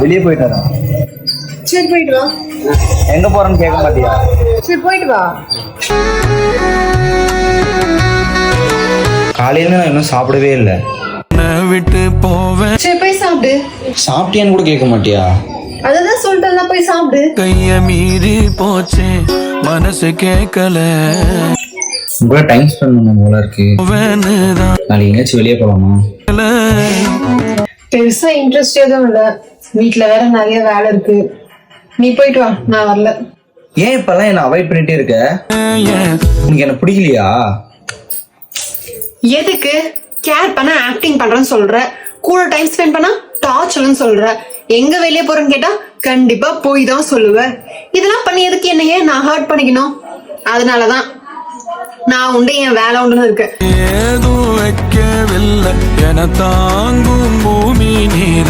வெளியே போயிட்டு வரேன். சரி போயிட்டு வா. எங்க போறேன்னு கேட்க மாட்டியா? சரி போயிட்டு வா. காலையில நான் இன்னும் சாப்பிடவே இல்லை. விட்டு போவேன். சரி போய் சாப்பிடு. சாப்பிட்டியான்னு கூட கேட்க மாட்டியா? அததான் சொல்லிட்டு போய் சாப்பிடு. கைய மீறி போச்சு மனசு கேட்கல. உங்களோட டைம் ஸ்பெண்ட் பண்ண போல இருக்கு. நாளைக்கு எங்கேயாச்சும் வெளியே போலாமா? பெருசா இன்ட்ரெஸ்ட் எதுவும் இல்ல. வீட்டுல வேற நிறைய வேலை இருக்கு. நீ போயிட்டு வா, நான் வரல. ஏன் இப்பெல்லாம் என்ன அவாய்ட் பண்ணிட்டே இருக்க? உனக்கு என்ன பிடிக்கலையா? எதுக்கு கேர் பண்ண ஆக்டிங் பண்றேன்னு சொல்ற, கூட டைம் ஸ்பெண்ட் பண்ணா டார்ச்சர்னு சொல்ற, எங்க வெளியே போறேன்னு கேட்டா கண்டிப்பா போய் தான் சொல்லுவேன். இதெல்லாம் பண்ணி எதுக்கு என்னையே நான் ஹர்ட் பண்ணிக்கணும்? அதனாலதான் நான் உண்டு என் வேலை உண்டுன்னு இருக்கேன். ஏதும் வைக்கவில்லை என தாங்கும் பூமி நீர்